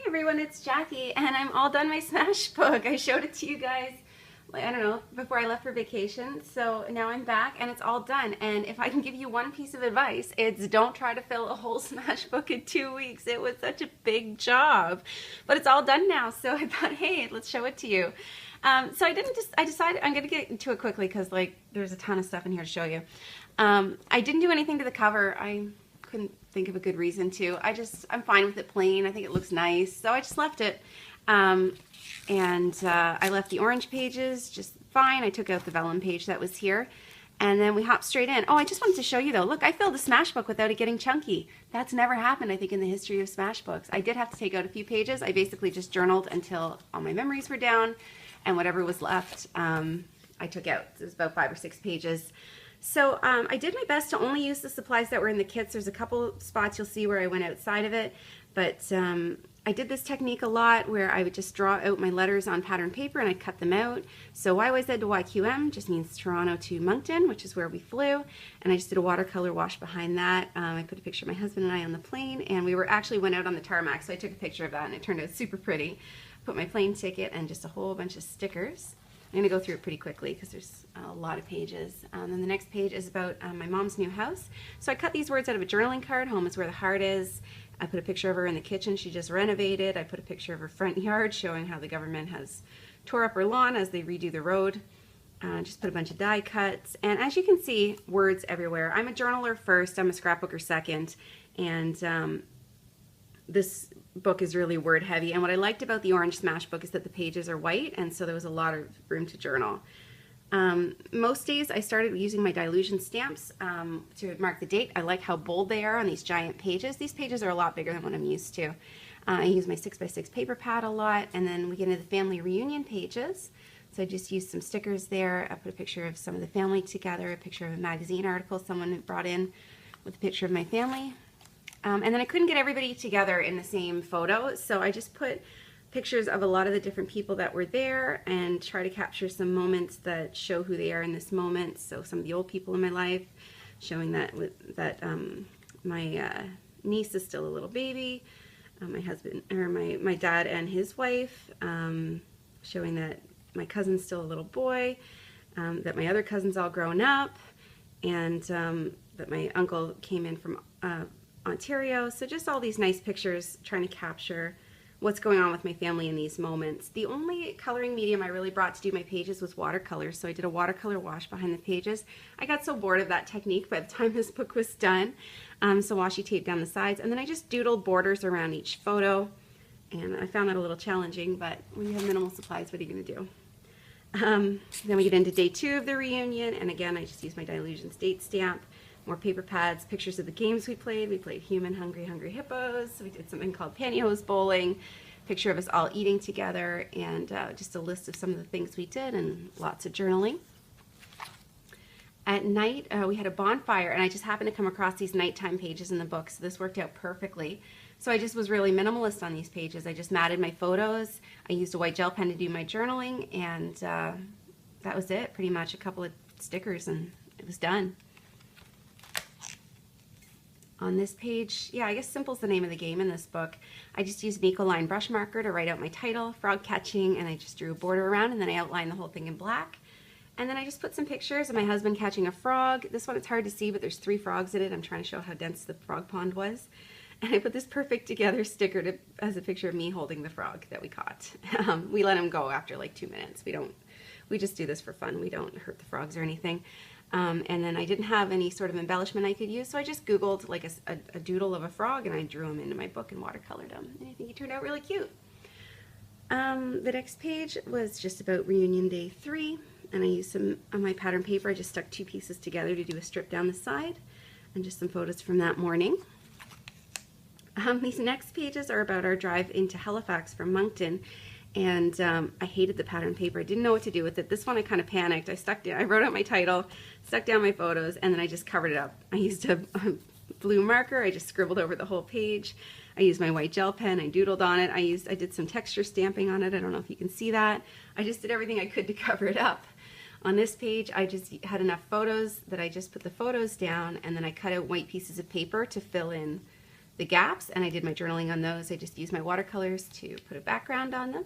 everyone, it's Jackie, and I'm all done my Smashbook. I showed it to you guys, I don't know, before I left for vacation. So now I'm back and it's all done. And if I can give you one piece of advice, it's don't try to fill a whole Smashbook in 2 weeks. It was such a big job, but it's all done now. So I thought, hey, let's show it to you. So I decided I'm going to get into it quickly because there's a ton of stuff in here to show you. I didn't do anything to the cover. I couldn't think of a good reason to. I'm fine with it plain. I think it looks nice. So I just left it. I left the orange pages just fine. I took out the vellum page that was here. And then we hopped straight in. Oh, I just wanted to show you though. Look, I filled a Smashbook without it getting chunky. That's never happened, I think, in the history of Smashbooks. I did have to take out a few pages. I basically just journaled until all my memories were down, and whatever was left, I took out. It was about 5 or 6 pages. So I did my best to only use the supplies that were in the kits. There's a couple spots you'll see where I went outside of it, but I did this technique a lot where I would just draw out my letters on pattern paper and I'd cut them out. So YYZ to YQM just means Toronto to Moncton, which is where we flew, and I just did a watercolor wash behind that. I put a picture of my husband and I on the plane, and we went out on the tarmac, so I took a picture of that and it turned out super pretty. Put my plane ticket and just a whole bunch of stickers. I'm going to go through it pretty quickly because there's a lot of pages. Then the next page is about my mom's new house. So I cut these words out of a journaling card. Home is where the heart is. I put a picture of her in the kitchen. She just renovated. I put a picture of her front yard showing how the government has tore up her lawn as they redo the road. Just put a bunch of die cuts. And as you can see, words everywhere. I'm a journaler first. I'm a scrapbooker second. And this book is really word heavy, and what I liked about the orange Smashbook is that the pages are white, and so there was a lot of room to journal. Most days I started using my dilution stamps to mark the date. I like how bold they are on these giant pages. These pages are a lot bigger than what I'm used to. I use my 6x6 paper pad a lot, and then we get into the family reunion pages. So I just used some stickers there. I put a picture of some of the family together, a picture of a magazine article someone brought in with a picture of my family. And then I couldn't get everybody together in the same photo, so I just put pictures of a lot of the different people that were there and try to capture some moments that show who they are in this moment. So some of the old people in my life, showing that my niece is still a little baby, my husband, or my dad and his wife, showing that my cousin's still a little boy, that my other cousin's all grown up, and that my uncle came in from Ontario. So just all these nice pictures trying to capture what's going on with my family in these moments. The only coloring medium I really brought to do my pages was watercolor, so I did a watercolor wash behind the pages. I got so bored of that technique by the time this book was done, so washi tape down the sides, and then I just doodled borders around each photo, and I found that a little challenging, but when you have minimal supplies, what are you going to do? Then we get into day 2 of the reunion, and again I just used my Dilutions date stamp. More paper pads, pictures of the games we played. We played Human, Hungry, Hungry Hippos. We did something called pantyhose bowling. Picture of us all eating together, and just a list of some of the things we did, and lots of journaling. At night, we had a bonfire, and I just happened to come across these nighttime pages in the book, so this worked out perfectly. So I just was really minimalist on these pages. I just matted my photos. I used a white gel pen to do my journaling, and that was it, pretty much. A couple of stickers, and it was done. On this page, yeah, I guess simple's the name of the game in this book. I just used an Ecoline brush marker to write out my title, frog catching, and I just drew a border around, and then I outlined the whole thing in black. And then I just put some pictures of my husband catching a frog. This one it's hard to see, but there's 3 frogs in it. I'm trying to show how dense the frog pond was. And I put this perfect together sticker as a picture of me holding the frog that we caught. We let him go after like 2 minutes. We just do this for fun. We don't hurt the frogs or anything. And then I didn't have any sort of embellishment I could use, so I just Googled like a doodle of a frog, and I drew him into my book and watercolored him, and I think he turned out really cute. The next page was just about reunion day 3, and I used some of my pattern paper. I just stuck 2 pieces together to do a strip down the side, and just some photos from that morning. These next pages are about our drive into Halifax from Moncton. And I hated the pattern paper. I didn't know what to do with it. This one I kind of panicked. I wrote out my title, stuck down my photos, and then I just covered it up. I used a blue marker. I just scribbled over the whole page. I used my white gel pen. I doodled on it. I did some texture stamping on it. I don't know if you can see that. I just did everything I could to cover it up. On this page, I just had enough photos that I just put the photos down, and then I cut out white pieces of paper to fill in the gaps, and I did my journaling on those. I just used my watercolors to put a background on them.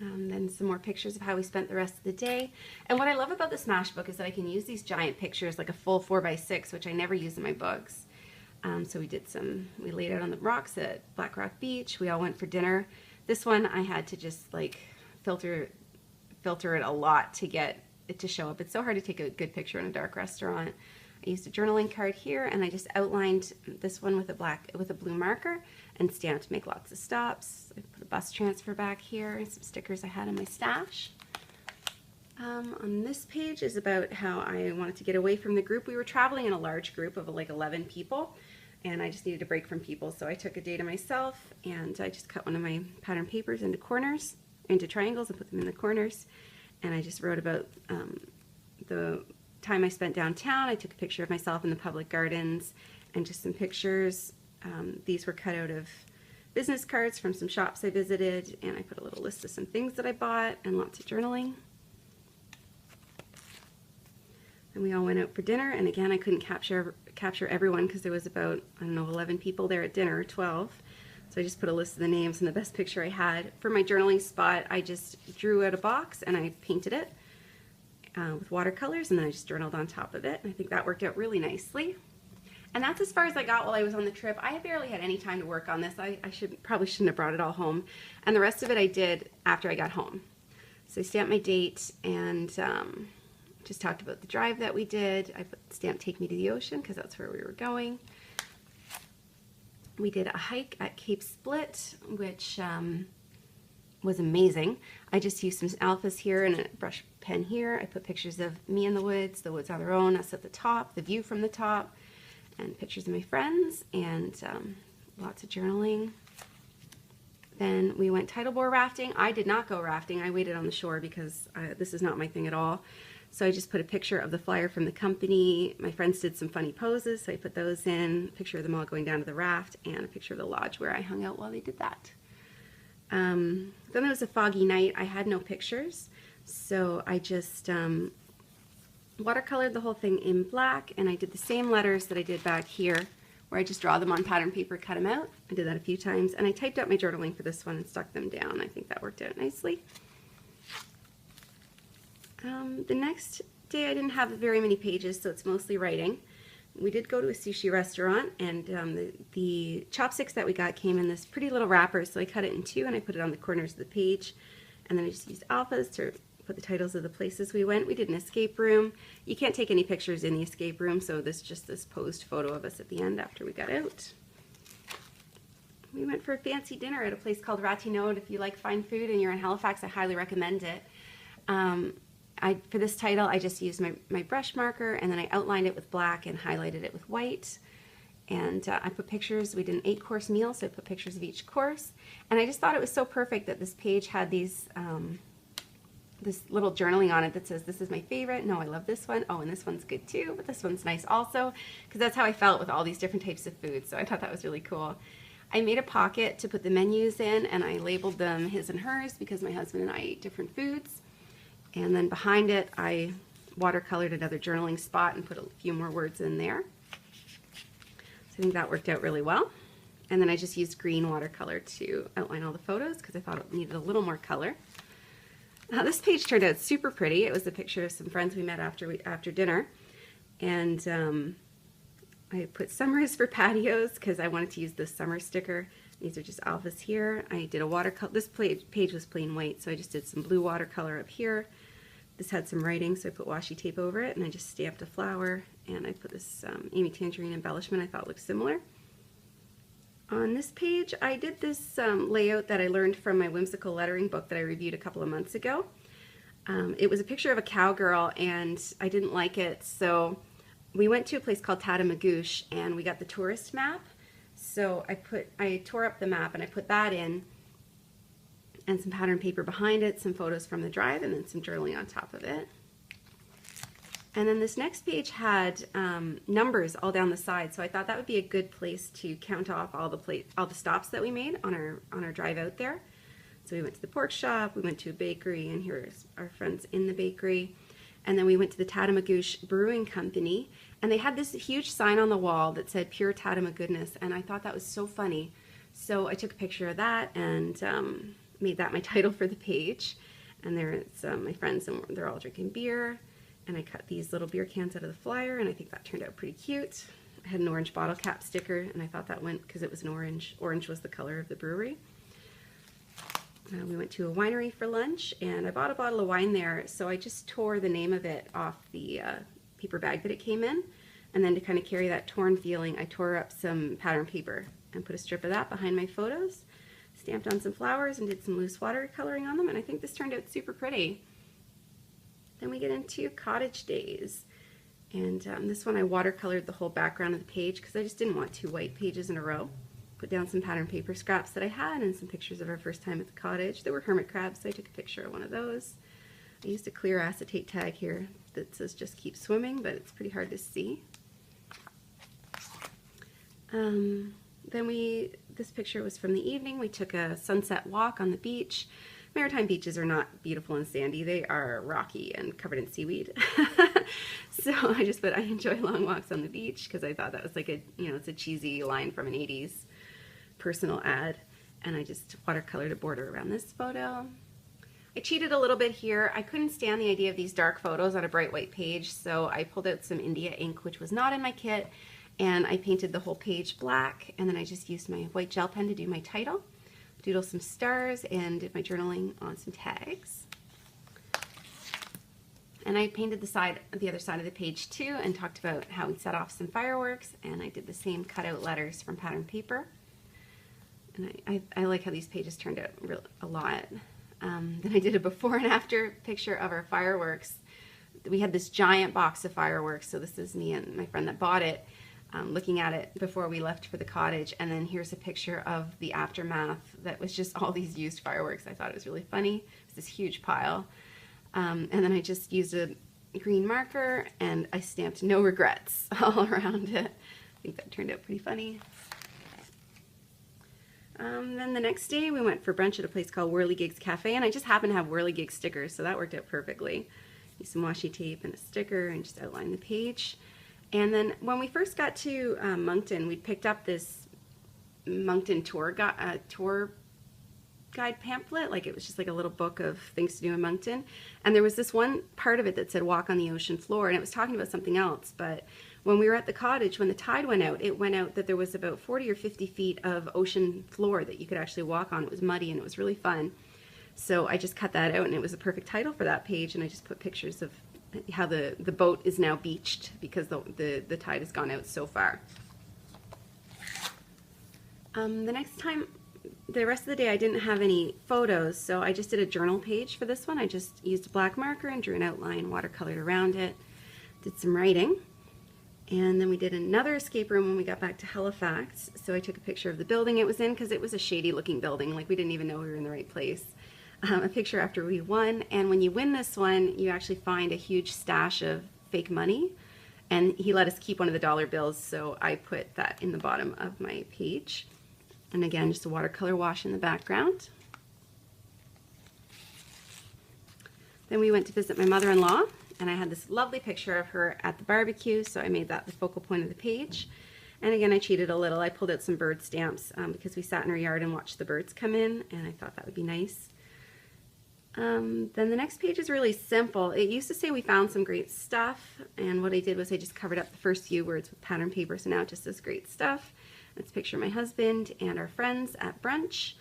Then some more pictures of how we spent the rest of the day. And what I love about the Smashbook is that I can use these giant pictures, like a full 4x6, which I never use in my books. So we laid out on the rocks at Black Rock Beach. We all went for dinner. This one I had to just like filter it a lot to get it to show up. It's so hard to take a good picture in a dark restaurant. I used a journaling card here, and I just outlined this one with a blue marker and stamped to make lots of stops. I put a bus transfer back here and some stickers I had in my stash. On this page is about how I wanted to get away from the group. We were traveling in a large group of like 11 people, and I just needed a break from people. So I took a day to myself, and I just cut one of my pattern papers into triangles and put them in the corners. And I just wrote about the time I spent downtown. I took a picture of myself in the public gardens and just some pictures. These were cut out of business cards from some shops I visited, and I put a little list of some things that I bought and lots of journaling. And we all went out for dinner, and again I couldn't capture everyone because there was about, I don't know, 11 people there at dinner, 12. So I just put a list of the names and the best picture I had. For my journaling spot, I just drew out a box and I painted it with watercolors, and then I just journaled on top of it. And I think that worked out really nicely. And that's as far as I got while I was on the trip. I barely had any time to work on this. I probably shouldn't have brought it all home. And the rest of it I did after I got home. So I stamped my date and just talked about the drive that we did. I stamped Take Me to the Ocean because that's where we were going. We did a hike at Cape Split, which was amazing. I just used some alphas here and a brush pen here. I put pictures of me in the woods on their own, us at the top, the view from the top, and pictures of my friends, and lots of journaling. Then we went tidal bore rafting. I did not go rafting. I waited on the shore because this is not my thing at all. So I just put a picture of the flyer from the company. My friends did some funny poses, so I put those in, a picture of them all going down to the raft, and a picture of the lodge where I hung out while they did that. Then it was a foggy night. I had no pictures, so I just watercolored the whole thing in black, and I did the same letters that I did back here, where I just draw them on pattern paper, cut them out. I did that a few times, and I typed out my journaling for this one and stuck them down. I think that worked out nicely. The next day I didn't have very many pages, so it's mostly writing. We did go to a sushi restaurant, and the chopsticks that we got came in this pretty little wrapper, so I cut it in two and I put it on the corners of the page, and then I just used alphas to put the titles of the places we went. We did an escape room. You can't take any pictures in the escape room, so this posed photo of us at the end after we got out. We went for a fancy dinner at a place called Ratinode. If you like fine food and you're in Halifax, I highly recommend it. For this title, I just used my brush marker, and then I outlined it with black and highlighted it with white. And I put pictures. We did an 8-course meal, so I put pictures of each course. And I just thought it was so perfect that this page had these this little journaling on it that says, this is my favorite. No, I love this one. Oh, and this one's good too, but this one's nice also. Because that's how I felt with all these different types of food. So I thought that was really cool. I made a pocket to put the menus in, and I labeled them his and hers because my husband and I eat different foods. And then behind it, I watercolored another journaling spot and put a few more words in there. So I think that worked out really well. And then I just used green watercolor to outline all the photos because I thought it needed a little more color. This page turned out super pretty. It was a picture of some friends we met after dinner. And I put summers for patios because I wanted to use this summer sticker. These are just alphas here. I did a watercolor. This page was plain white, so I just did some blue watercolor up here. This had some writing, so I put washi tape over it, and I just stamped a flower, and I put this Amy Tangerine embellishment I thought looked similar. On this page, I did this layout that I learned from my whimsical lettering book that I reviewed a couple of months ago. It was a picture of a cowgirl, and I didn't like it, so we went to a place called Tatamagouche, and we got the tourist map. So I tore up the map and I put that in, and some pattern paper behind it, some photos from the drive, and then some journaling on top of it. And then this next page had numbers all down the side, so I thought that would be a good place to count off all the stops that we made on our drive out there. So we went to the pork shop, we went to a bakery, and here's our friends in the bakery. And then we went to the Tatamagouche Brewing Company, and they had this huge sign on the wall that said pure Tatama goodness, and I thought that was so funny. So I took a picture of that and made that my title for the page. And there's my friends, and they're all drinking beer. And I cut these little beer cans out of the flyer, and I think that turned out pretty cute. I had an orange bottle cap sticker, and I thought that went because it was an orange. Orange was the color of the brewery. We went to a winery for lunch, and I bought a bottle of wine there, so I just tore the name of it off the paper bag that it came in, and then to kind of carry that torn feeling, I tore up some pattern paper and put a strip of that behind my photos, stamped on some flowers, and did some loose watercoloring on them, and I think this turned out super pretty. Then we get into Cottage Days, and this one I watercolored the whole background of the page because I just didn't want 2 white pages in a row. Put down some pattern paper scraps that I had and some pictures of our first time at the cottage. There were hermit crabs, so I took a picture of one of those. I used a clear acetate tag here that says just keep swimming, but it's pretty hard to see. This picture was from the evening. We took a sunset walk on the beach. Maritime beaches are not beautiful and sandy. They are rocky and covered in seaweed. So I just put, I enjoy long walks on the beach because I thought that was like a, it's a cheesy line from an 80s personal ad. And I just watercolored a border around this photo. I cheated a little bit here. I couldn't stand the idea of these dark photos on a bright white page, so I pulled out some India ink, which was not in my kit, and I painted the whole page black, and then I just used my white gel pen to do my title, doodle some stars, and did my journaling on some tags. And I painted the other side of the page too, and talked about how we set off some fireworks, and I did the same cutout letters from pattern paper. And I like how these pages turned out a lot. Then I did a before and after picture of our fireworks. We had this giant box of fireworks, so this is me and my friend that bought it, looking at it before we left for the cottage. And then here's a picture of the aftermath that was just all these used fireworks. I thought it was really funny. It was this huge pile. And then I just used a green marker and I stamped no regrets all around it. I think that turned out pretty funny. Then the next day we went for brunch at a place called Whirligigs Cafe, and I just happened to have Whirligig stickers, so that worked out perfectly. Used some washi tape and a sticker and just outlined the page. And then when we first got to Moncton, we'd picked up this Moncton tour guide pamphlet, like it was just like a little book of things to do in Moncton. And there was this one part of it that said walk on the ocean floor, and it was talking about something else, but when we were at the cottage, when the tide went out, it went out that there was about 40 or 50 feet of ocean floor that you could actually walk on. It was muddy and it was really fun. So I just cut that out, and it was a perfect title for that page, and I just put pictures of how the boat is now beached because the tide has gone out so far. The next time, the rest of the day I didn't have any photos, so I just did a journal page for this one. I just used a black marker and drew an outline, watercolored around it, did some writing. And then we did another escape room when we got back to Halifax. So I took a picture of the building it was in because it was a shady looking building. Like we didn't even know we were in the right place. A picture after we won. And when you win this one, you actually find a huge stash of fake money. And he let us keep one of the dollar bills. So I put that in the bottom of my page. And again, just a watercolor wash in the background. Then we went to visit my mother-in-law. And I had this lovely picture of her at the barbecue, so I made that the focal point of the page. And again, I cheated a little. I pulled out some bird stamps because we sat in our yard and watched the birds come in, and I thought that would be nice. Then the next page is really simple. It used to say we found some great stuff, and what I did was I just covered up the first few words with pattern paper, so now it just says great stuff. Let's picture my husband and our friends at brunch,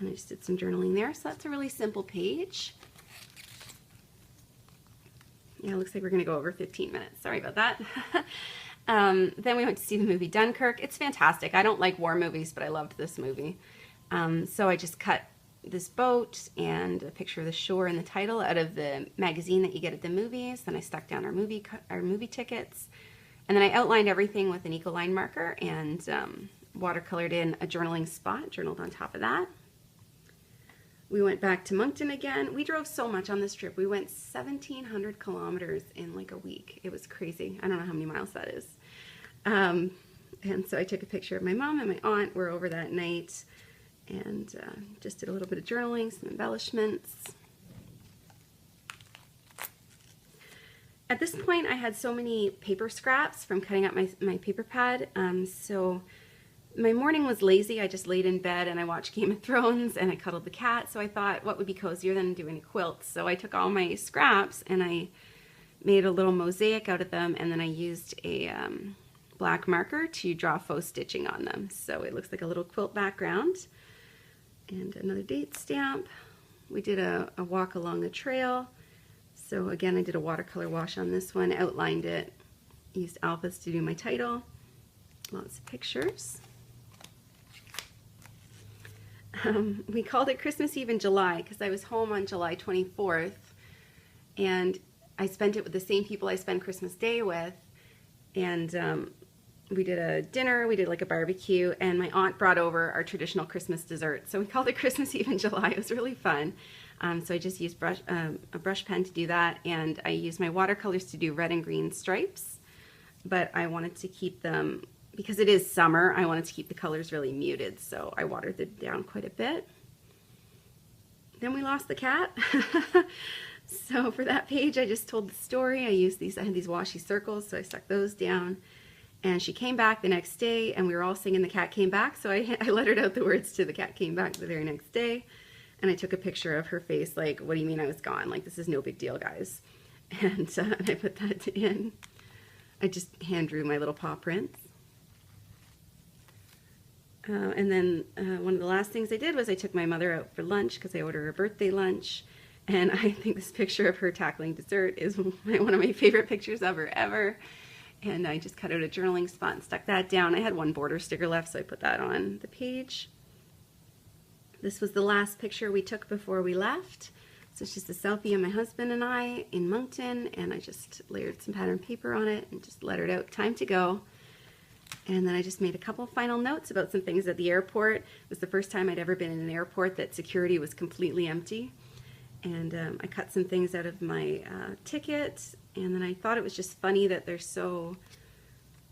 and I just did some journaling there, so that's a really simple page. Yeah, it looks like we're going to go over 15 minutes. Sorry about that. Then we went to see the movie Dunkirk. It's fantastic. I don't like war movies, but I loved this movie. So I just cut this boat and a picture of the shore and the title out of the magazine that you get at the movies. Then I stuck down our movie tickets. And then I outlined everything with an Ecoline marker and watercolored in a journaling spot, journaled on top of that. We went back to Moncton again. We drove so much on this trip. We went 1,700 kilometers in like a week. It was crazy. I don't know how many miles that is. And so I took a picture of my mom and my aunt. We're over that night and just did a little bit of journaling, some embellishments. At this point, I had so many paper scraps from cutting up my paper pad, so my morning was lazy. I just laid in bed and I watched Game of Thrones and I cuddled the cat, so I thought what would be cozier than doing a quilt. So I took all my scraps and I made a little mosaic out of them, and then I used a black marker to draw faux stitching on them. So it looks like a little quilt background. And another date stamp. We did a walk along the trail. So again, I did a watercolor wash on this one, outlined it, used alphas to do my title. Lots of pictures. We called it Christmas Eve in July because I was home on July 24th, and I spent it with the same people I spent Christmas Day with, and we did a dinner, we did like a barbecue, and my aunt brought over our traditional Christmas dessert. So we called it Christmas Eve in July. It was really fun. So I just used a brush pen to do that, and I used my watercolors to do red and green stripes, but I wanted to keep them, because it is summer, I wanted to keep the colors really muted, so I watered them down quite a bit. Then we lost the cat. So for that page, I just told the story. I had these washi circles, so I stuck those down. And she came back the next day, and we were all singing The Cat Came Back, so I lettered out the words to The Cat Came Back the very next day. And I took a picture of her face, like, what do you mean I was gone? Like, this is no big deal, guys. And I put that in. I just hand drew my little paw prints. And then one of the last things I did was I took my mother out for lunch because I ordered her birthday lunch. And I think this picture of her tackling dessert is one of my favorite pictures of her ever. And I just cut out a journaling spot and stuck that down. I had one border sticker left, so I put that on the page. This was the last picture we took before we left. So it's just a selfie of my husband and I in Moncton, and I just layered some pattern paper on it and just lettered out "Time to Go." And then I just made a couple final notes about some things at the airport. It was the first time I'd ever been in an airport that security was completely empty. And I cut some things out of my ticket, and then I thought it was just funny that they're so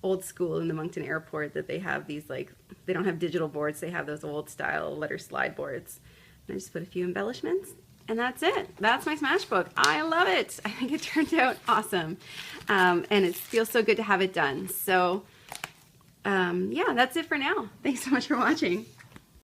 old school in the Moncton airport that they have these, like, they don't have digital boards, they have those old style letter slide boards. And I just put a few embellishments, and that's it. That's my Smashbook. I love it. I think it turned out awesome, and it feels so good to have it done. So yeah, that's it for now. Thanks so much for watching.